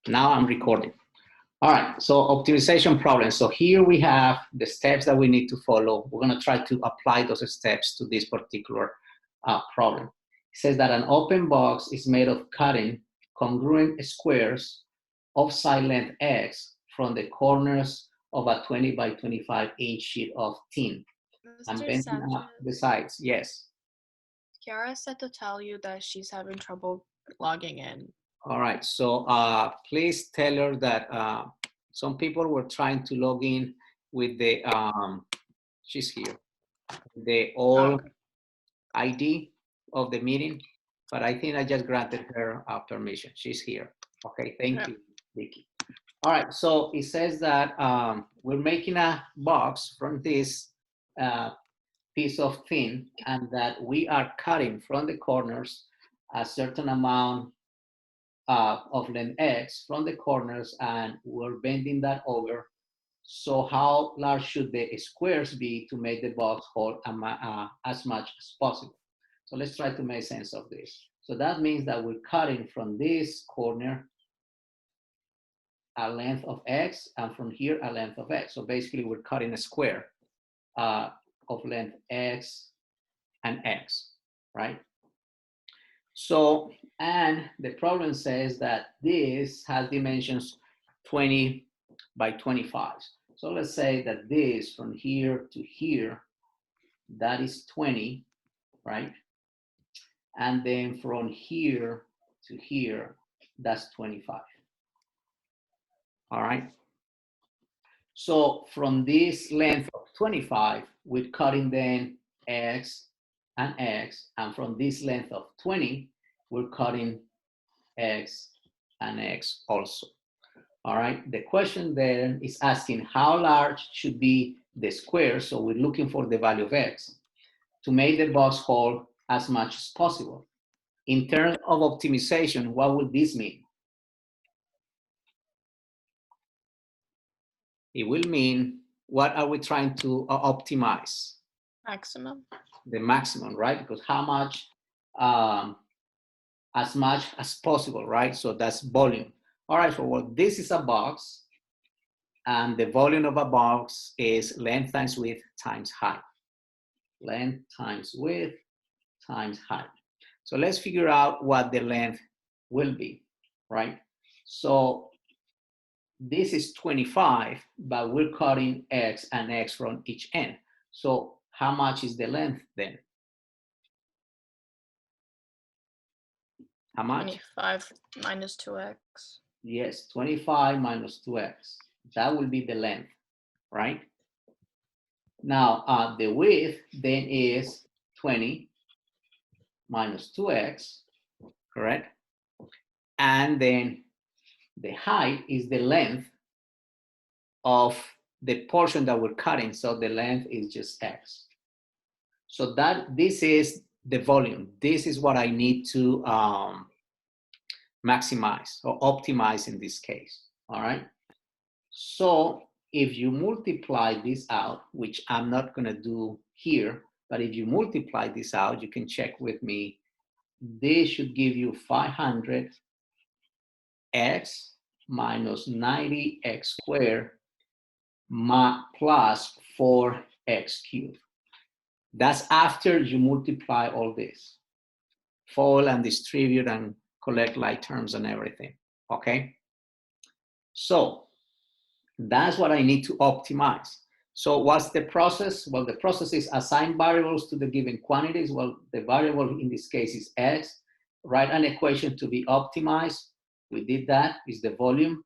Now I'm recording. All right, so optimization problem. So here we have the steps that we need to follow. We're gonna try to apply those steps to this particular problem. It says that an open box is made of cutting congruent squares of side length X from the corners of a 20 by 25 inch sheet of tin. I'm bending up the sides, yes. Kiara said to tell you that she's having trouble logging in. All right, so please tell her that some people were trying to log in with the, she's here, the old ID of the meeting, but I think I just granted her permission. She's here. Okay, thank you, Vicky. All right, so it says that we're making a box from this piece of thin, and that we are cutting from the corners a certain amount of length X from the corners, and we're bending that over. So how large should the squares be to make the box hold as much as possible? So let's try to make sense of this. So that means that we're cutting from this corner a length of X, and from here a length of X. So basically we're cutting a square of length X and X, right? So, and the problem says that this has dimensions 20 by 25. So let's say that this from here to here, that is 20, right? And then from here to here, that's 25. All right. So from this length of 25, we're cutting then X, and from this length of 20, we're cutting X and X also. All right, the question then is asking how large should be the square, so we're looking for the value of X, to make the box hold as much as possible. In terms of optimization, what would this mean? It will mean, what are we trying to optimize? Maximum. The maximum, right? Because how much, as much as possible, right? So that's volume. All right, so well, this is a box, and the volume of a box is length times width times height. Length times width times height. So let's figure out what the length will be, right? So this is 25, but we're cutting X and X from each end. So how much is the length then? How much? 25 minus 2x. Yes, 25 minus 2x. That will be the length, right? Now, the width then is 20 minus 2x, correct? And then the height is the length of the portion that we're cutting. So the length is just X. So this is the volume. This is what I need to maximize or optimize in this case, all right? So if you multiply this out, which I'm not gonna do here, but if you multiply this out, you can check with me. This should give you 500x minus 90x squared plus 4x cubed. That's after you multiply all this. Fold and distribute and collect like terms and everything, okay? So that's what I need to optimize. So what's the process? Well, the process is assign variables to the given quantities. Well, the variable in this case is X. Write an equation to be optimized. We did that, is the volume.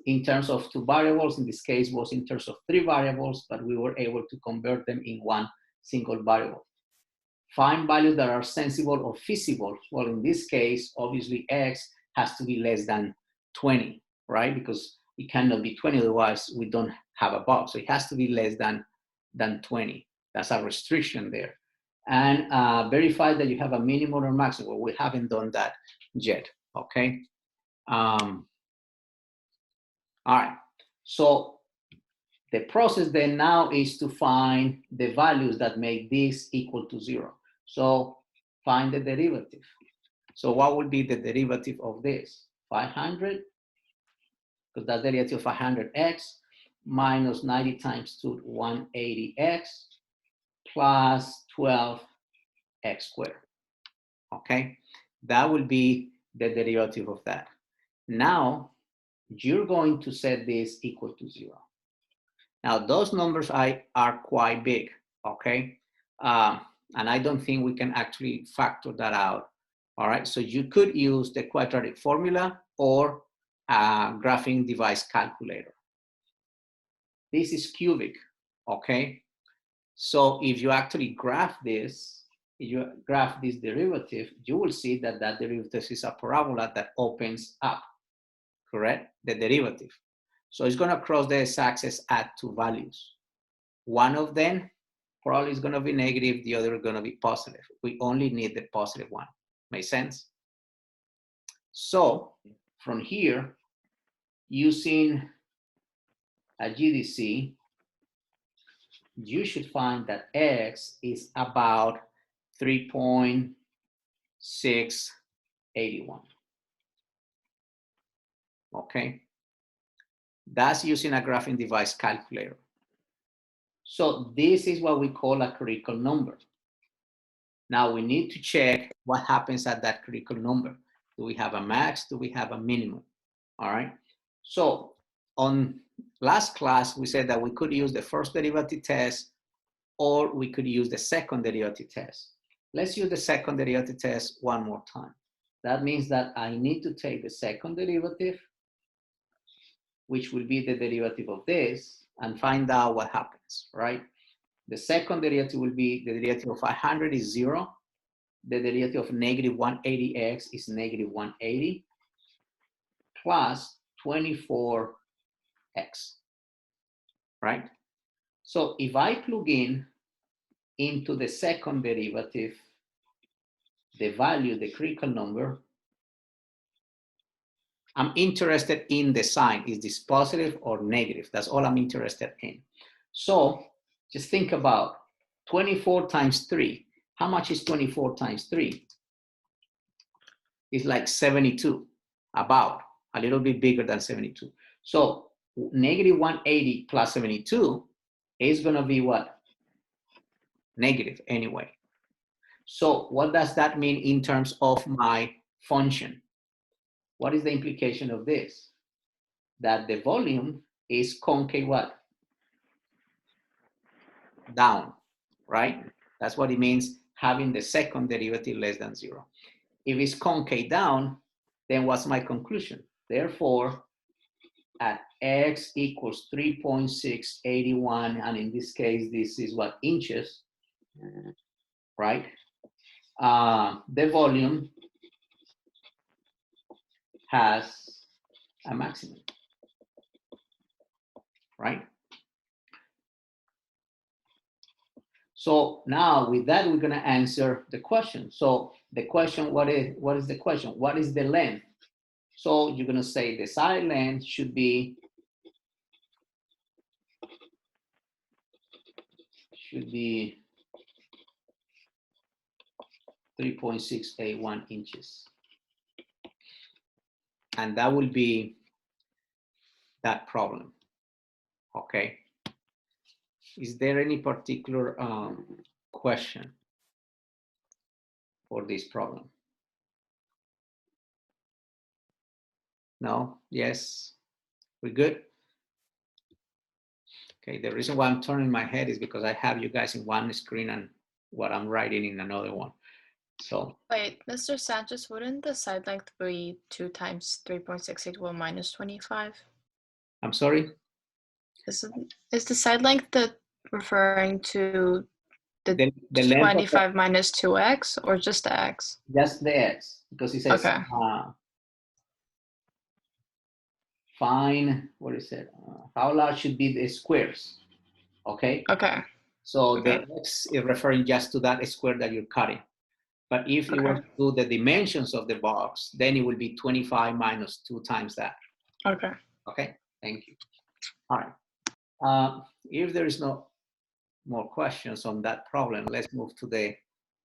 In terms of two variables, in this case was in terms of three variables, but we were able to convert them in one single variable. Find values that are sensible or feasible. Well, in this case, obviously X has to be less than 20, right? Because it cannot be 20, otherwise we don't have a box. So it has to be less than 20. That's a restriction there. And verify that you have a minimum or maximum. Well, we haven't done that yet, okay? All right, so the process then now is to find the values that make this equal to 0. So find the derivative. So what would be the derivative of this? 500 because that's the derivative of 100x minus 90 times 2, 180x plus 12x squared. Okay, that will be the derivative of that. Now, you're going to set this equal to 0. Now, those numbers are quite big, okay? And I don't think we can actually factor that out, all right? So you could use the quadratic formula or a graphing device calculator. This is cubic, okay? So if you actually graph this, if you graph this derivative, you will see that that derivative is a parabola that opens up, correct? The derivative. So it's going to cross the x-axis at two values. One of them probably is going to be negative, the other is going to be positive. We only need the positive one. Make sense? So from here, using a GDC, you should find that x is about 3.681. Okay? That's using a graphing device calculator. So this is what we call a critical number. Now we need to check what happens at that critical number. Do we have a max? Do we have a minimum? All right. So on last class, we said that we could use the first derivative test or we could use the second derivative test. Let's use the second derivative test one more time. That means that I need to take the second derivative, which will be the derivative of this, and find out what happens, right? The second derivative will be the derivative of 500 is 0. The derivative of negative 180x is negative 180 plus 24x, right? So if I plug in into the second derivative, the value, the critical number, I'm interested in the sign. Is this positive or negative? That's all I'm interested in. So just think about 24 times 3. How much is 24 times 3? It's like 72, about a little bit bigger than 72. So negative 180 plus 72 is going to be what? Negative anyway. So what does that mean in terms of my function? What is the implication of this? That the volume is concave what? Down, right? That's what it means having the second derivative less than 0. If it's concave down, then what's my conclusion? Therefore, at x equals 3.681, and in this case, this is what, inches, right? The volume has a maximum, right? So now with that, we're gonna answer the question. So the question, what is the question? What is the length? So you're gonna say the side length should be 3.681 inches. And that will be that problem, okay? Is there any particular question for this problem? No? Yes? We're good? Okay, the reason why I'm turning my head is because I have you guys in one screen and what I'm writing in another one. So Wait, Mr. Sanchez, wouldn't the side length be 2 times 3.681 minus 25? I'm sorry? Is the side length referring to the length 25 minus 2x or just the x? Just the x, because it says Okay. Find, what is it? How large should be the squares? Okay. Okay. So Okay. the x is referring just to that square that you're cutting. But if you were to do the dimensions of the box, then it will be 25 minus 2 times that. Okay. Okay, thank you. All right. If there is no more questions on that problem, let's move to the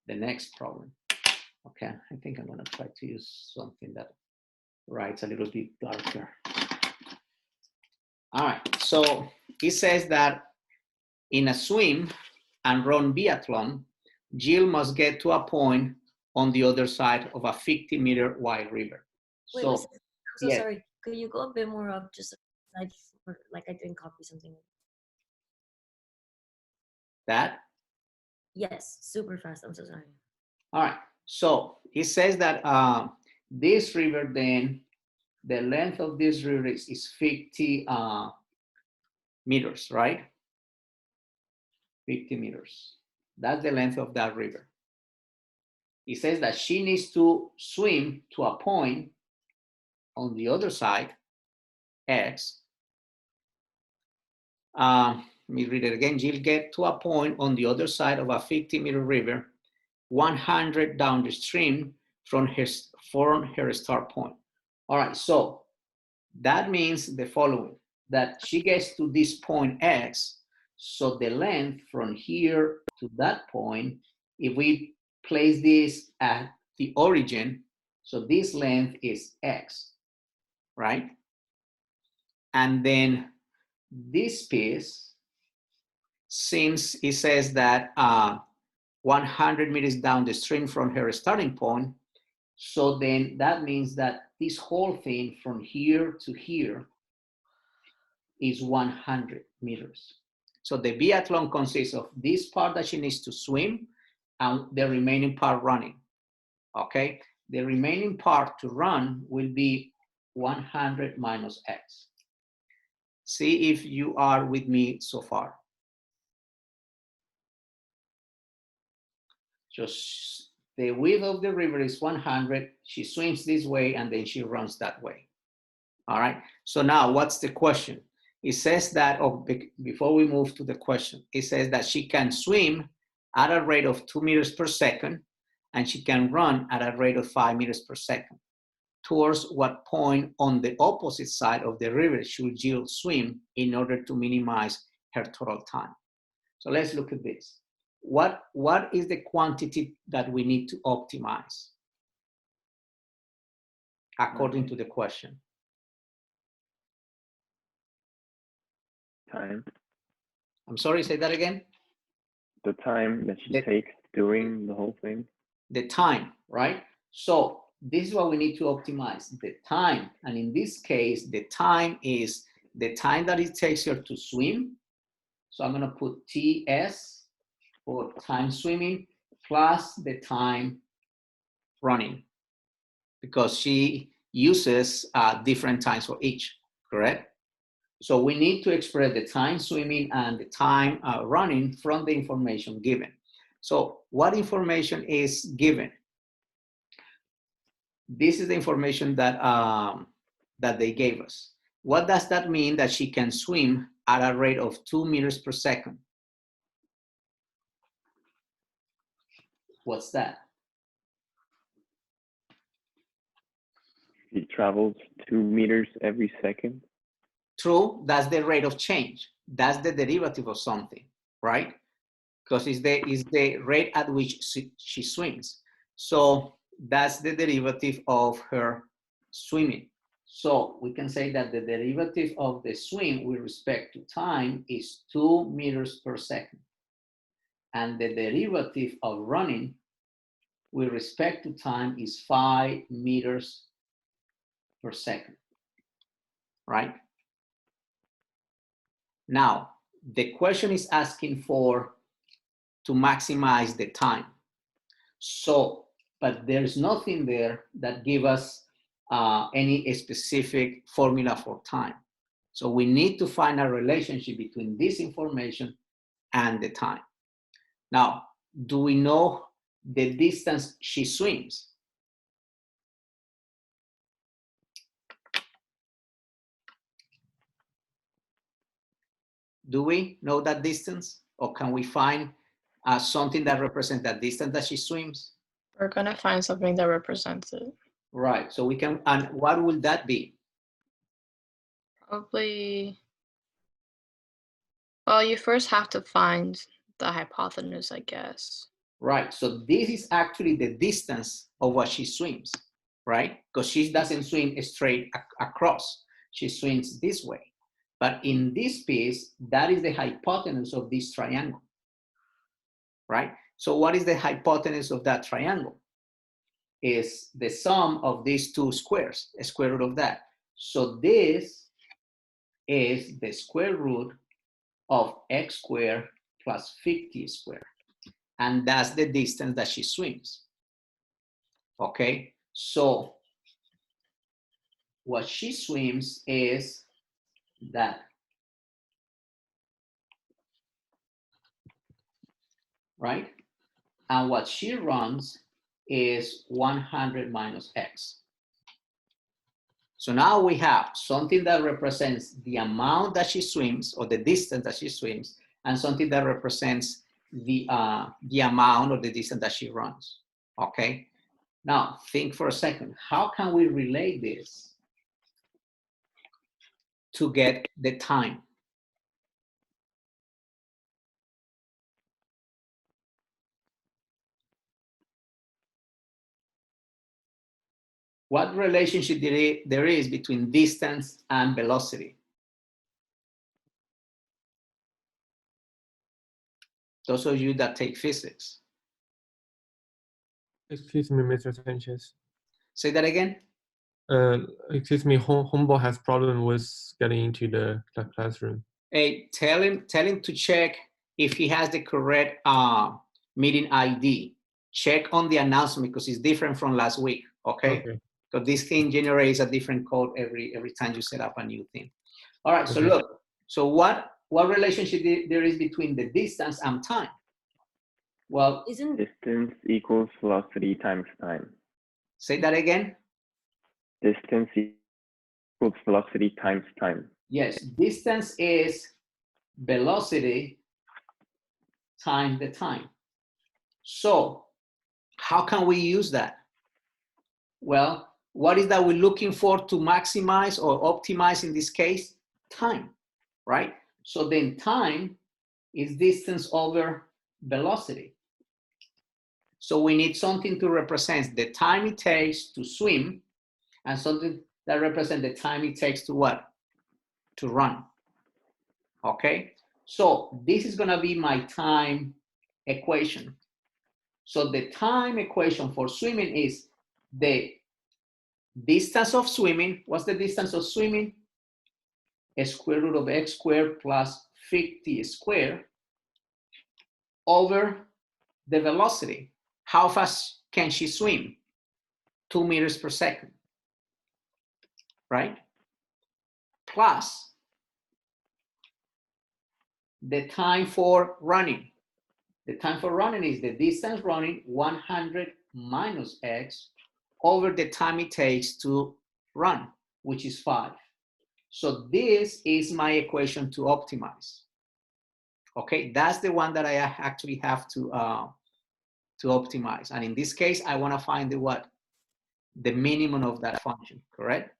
next problem. Okay, I think I'm gonna try to use something that writes a little bit darker. All right, so it says that in a swim and run biathlon, Jill must get to a point on the other side of a 50-meter wide river. Wait, So, I'm so yes, sorry. Could you go a bit more up just like, like I didn't copy something? that. Yes, super fast. I'm so sorry. All right, so it says that this river then, the length of this river is 50 meters, right? 50 meters. That's the length of that river. It says that she needs to swim to a point on the other side, X. Let me read it again. She'll get to a point on the other side of a 50-meter river, 100 down the stream from her start point. All right, so that means the following, that she gets to this point X, so the length from here to that point, if we place this at the origin, so this length is X, right? And then this piece, since it says that 100 meters down the stream from her starting point, so then that means that this whole thing from here to here is 100 meters. So the biathlon consists of this part that she needs to swim and the remaining part running, okay? The remaining part to run will be 100 minus X. See if you are with me so far. Just the width of the river is 100. She swims this way and then she runs that way. All right. So now what's the question? It says that, before we move to the question, it says that she can swim at a rate of 2 meters per second and she can run at a rate of 5 meters per second. Towards what point on the opposite side of the river should Jill swim in order to minimize her total time? So let's look at this. What is the quantity that we need to optimize according to the question? Time. I'm sorry, say that again. The time that she takes doing the whole thing. The time, right? So this is what we need to optimize, the time. And in this case, the time is the time that it takes her to swim. So I'm going to put TS for time swimming plus the time running, because she uses different times for each, correct? So we need to express the time swimming and the time running from the information given. So what information is given? This is the information that, that they gave us. What does that mean? That she can swim at a rate of 2 meters per second. What's that? She travels 2 meters every second. True, that's the rate of change. That's the derivative of something, right? Because it's the rate at which she swims. So that's the derivative of her swimming. So we can say that the derivative of the swim with respect to time is 2 meters per second. And the derivative of running with respect to time is 5 meters per second, right? Now, the question is asking for to maximize the time. So, but there's nothing there that give us any specific formula for time. So we need to find a relationship between this information and the time. Now, do we know the distance she swims? Do we know that distance? Or can we find something that represents that distance that she swims? We're gonna find something that represents it. Right, so we can, and what will that be? Probably, well, you first have to find the hypotenuse, I guess. Right, so this is actually the distance of what she swims, right? Because she doesn't swim straight across. She swims this way. But in this piece, that is the hypotenuse of this triangle, right? So what is the hypotenuse of that triangle? Is the sum of these two squares, a square root of that. So this is the square root of x squared plus 50 squared. And that's the distance that she swims. Okay, so what she swims is that, right? And what she runs is 100 minus x. So now we have something that represents the amount that she swims, or the distance that she swims, and something that represents the amount or the distance that she runs. Okay. Now think for a second. How can we relate this to get the time? What relationship there is between distance and velocity? Those of you that take physics. Excuse me, Mr. Sanchez. Say that again. Excuse me, Humboldt has problem with getting into the classroom. Hey, tell him to check if he has the correct meeting ID. Check on the announcement because it's different from last week. Okay. Because this thing generates a different code every time you set up a new thing. All right. So look. So what relationship there is between the distance and time? Well, Isn't Distance equals velocity times time. say that again. Distance equals velocity times time. Yes, distance is velocity times the time. So how can we use that? Well, what is that we're looking for to maximize or optimize in this case? Time, right? So then time is distance over velocity. So we need something to represent the time it takes to swim and something that represents the time it takes to what? To run. Okay, so this is gonna be my time equation. So the time equation for swimming is the distance of swimming. What's the distance of swimming? A square root of x squared plus 50 squared over the velocity. How fast can she swim? 2 meters per second, right? Plus the time for running. The time for running is the distance running 100 minus x over the time it takes to run, which is 5. So this is my equation to optimize. Okay, that's the one that I actually have to optimize. And in this case, I want to find the what? The minimum of that function, correct?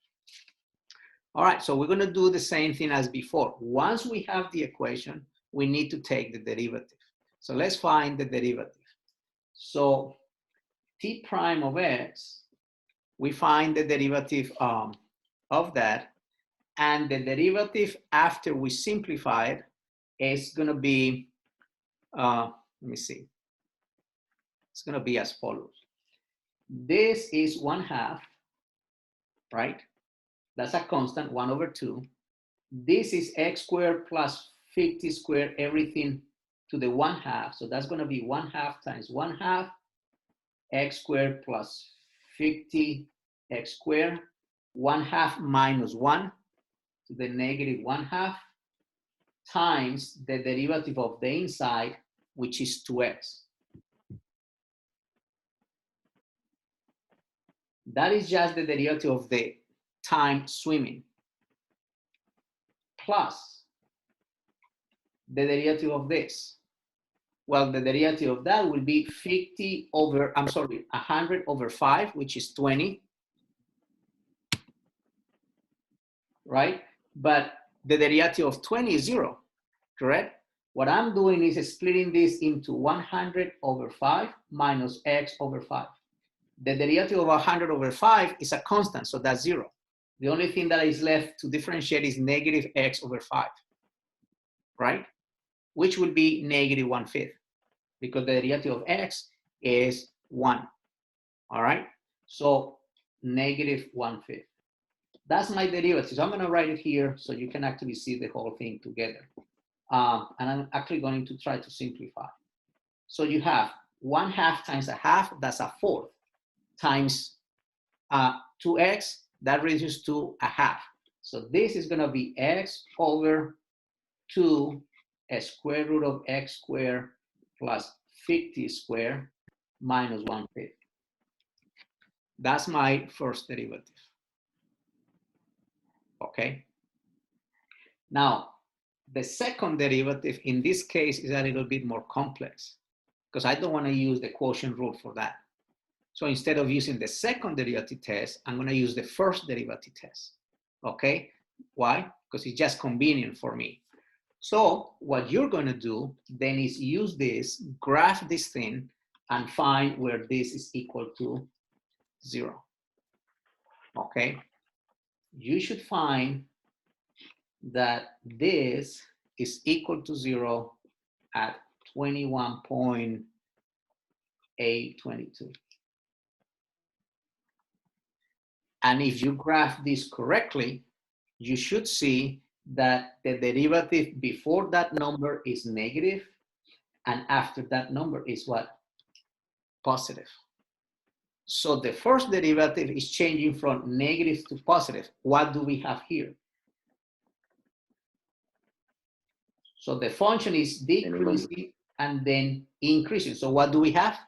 All right, so we're going to do the same thing as before. Once we have the equation, we need to take the derivative. So let's find the derivative. So t prime of x, we find the derivative of that. And the derivative after we simplify it is going to be, let me see. It's going to be as follows. This is 1/2, right? That's a constant, 1/2. This is x squared plus 50 squared, everything to the 1/2. So that's going to be 1/2 times 1/2 x squared plus 50 x squared, 1/2 minus 1 to the negative 1/2 times the derivative of the inside, which is 2x. That is just the derivative of the time swimming, plus the derivative of this. Well, the derivative of that will be 100 over 5, which is 20, right? But the derivative of 20 is 0, correct? What I'm doing is splitting this into 100 over 5 minus x over 5. The derivative of 100 over 5 is a constant, so that's 0. The only thing that is left to differentiate is negative x over 5, right? Which will be negative 1/5, because the derivative of x is 1, all right? So negative 1/5. That's my derivative. So I'm going to write it here so you can actually see the whole thing together. And I'm actually going to try to simplify. So you have 1/2 times a half, that's a 4th, times 2x, that reduces to a half. So this is going to be x over 2 a square root of x squared plus 50 squared minus 1/5. That's my first derivative. Okay. Now, the second derivative in this case is a little bit more complex because I don't want to use the quotient rule for that. So instead of using the second derivative test, I'm going to use the first derivative test. Okay? Why? Because it's just convenient for me. So what you're going to do then is use this, graph this thing, and find where this is equal to 0. Okay? You should find that this is equal to 0 at 21.822. And if you graph this correctly, you should see that the derivative before that number is negative, and after that number is what? Positive. So the first derivative is changing from negative to positive. What do we have here? So the function is decreasing and then increasing. So what do we have?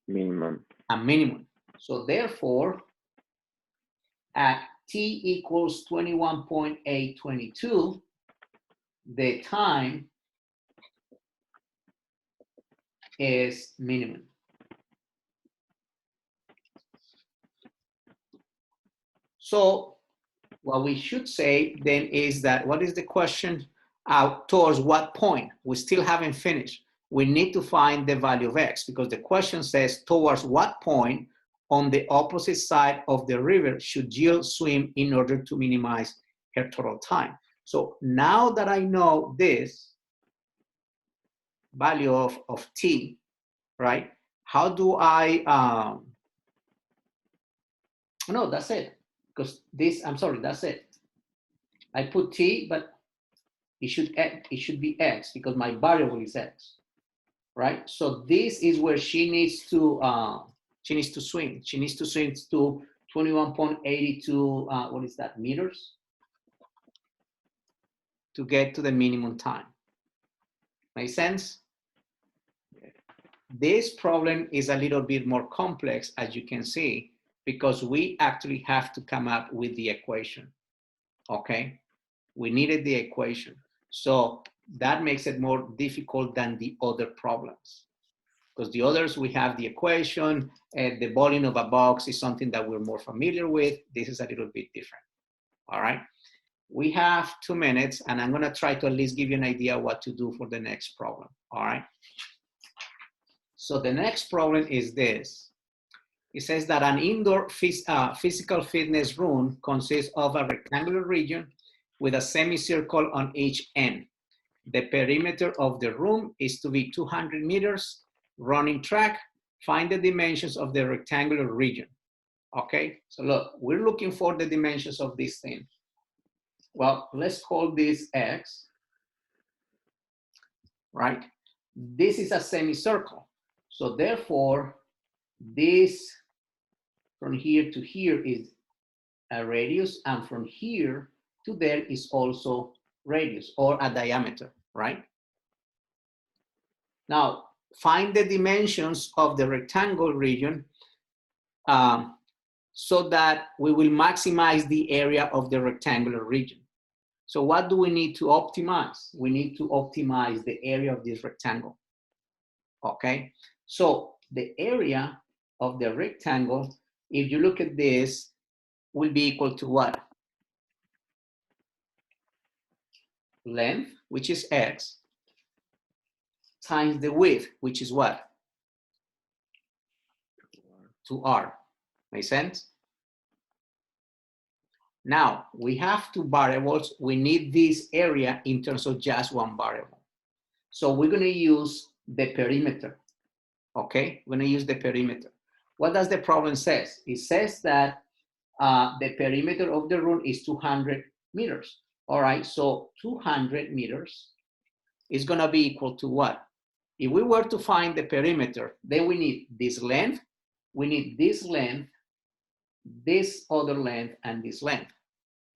Minimum. A minimum. So therefore, at t equals 21.822, the time is minimum. So what we should say then is that, what is the question? Towards what point? We still haven't finished. We need to find the value of x, because the question says towards what point on the opposite side of the river should Jill swim in order to minimize her total time. So now that I know this value of t, right? How do I, no, that's it. Because this, I'm sorry, that's it. I put t, but it should be x because my variable is x, right? So this is where she needs to swim. She needs to swim to 21.82, what is that, meters? To get to the minimum time. Make sense? This problem is a little bit more complex, as you can see, because we actually have to come up with the equation, okay? We needed the equation. So that makes it more difficult than the other problems. Because the others, we have the equation, and the volume of a box is something that we're more familiar with. This is a little bit different, all right? We have 2 minutes, and I'm gonna try to at least give you an idea what to do for the next problem, all right? So the next problem is this. It says that an indoor physical fitness room consists of a rectangular region with a semicircle on each end. The perimeter of the room is to be 200 meters. Running track, find the dimensions of the rectangular region. Okay, so look, we're looking for the dimensions of this thing. Well, let's call this x, right? This is a semicircle. So therefore, this from here to here is a radius, and from here to there is also radius or a diameter, right? Now, find the dimensions of the rectangle region so that we will maximize the area of the rectangular region. So what do we need to optimize? We need to optimize the area of this rectangle, okay? So the area of the rectangle, if you look at this, will be equal to what? Length, which is x, times the width, which is what? 2r. Make sense? Now, we have two variables. We need this area in terms of just one variable. So we're going to use the perimeter, okay? We're going to use the perimeter. What does the problem says? It says that the perimeter of the room is 200 meters. All right, so 200 meters is going to be equal to what? If we were to find the perimeter, then we need this length, we need this length, this other length, and this length.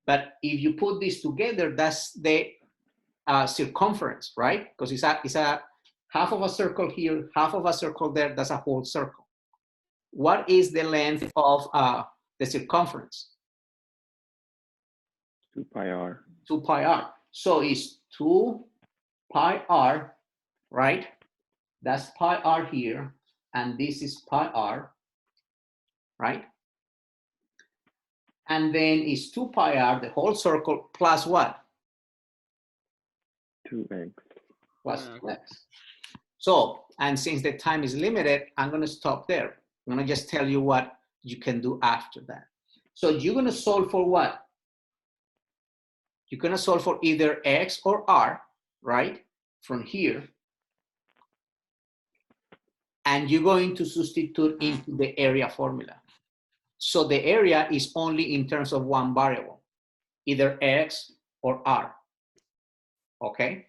But if you put this together, that's the circumference, right? Because it's a half of a circle here, half of a circle there, that's a whole circle. What is the length of the circumference? 2 pi r. 2 pi r. So it's 2 pi r, right? That's pi r here, and this is pi r, right? And then it's 2 pi r, the whole circle, plus what? 2x. Plus 2x. So, and since the time is limited, I'm going to stop there. I'm going to just tell you what you can do after that. So you're going to solve for what? You're going to solve for either x or r, right? From here. And you're going to substitute into the area formula. So the area is only in terms of one variable, either x or r, okay?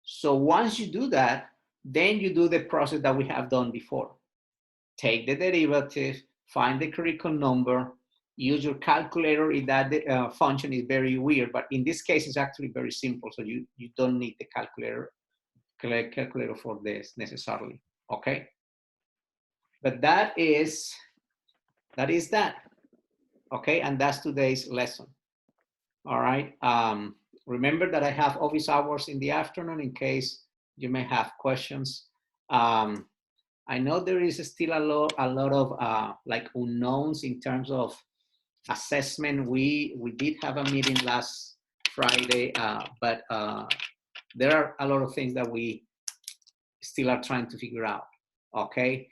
So once you do that, then you do the process that we have done before. Take the derivative, find the critical number, use your calculator if that function is very weird, but in this case, it's actually very simple, so you don't need the calculator for this necessarily, okay? But that is that, okay? And that's today's lesson, all right? Remember that I have office hours in the afternoon in case you may have questions. I know there is still a lot of like unknowns in terms of assessment. We did have a meeting last Friday, but there are a lot of things that we still are trying to figure out, okay?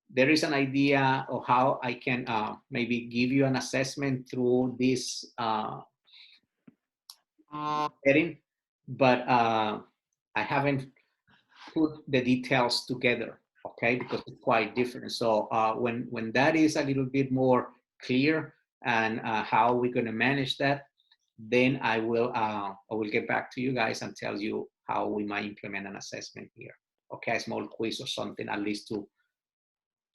There is an idea of how I can maybe give you an assessment through this setting, but I haven't put the details together, okay, because it's quite different. So when that is a little bit more clear and how we're going to manage that, then I will get back to you guys and tell you how we might implement an assessment here, okay, a small quiz or something, at least to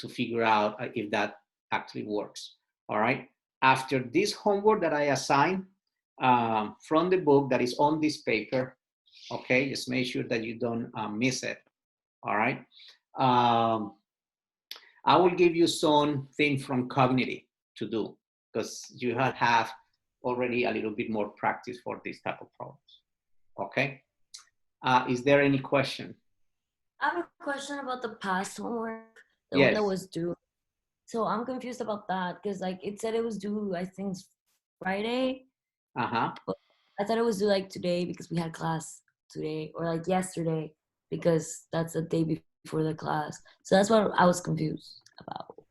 figure out if that actually works. All right, after this homework that I assign from the book that is on this paper, okay, just make sure that you don't miss it. All right, I will give you something from cognitive to do because you have already a little bit more practice for this type of problems. Okay, is there any question? I have a question about the past homework, the Yes. one that was due. So I'm confused about that because like it said it was due, I think Friday. Uh-huh. But I thought it was due like today because we had class today, or like yesterday because that's the day before the class. So that's what I was confused about.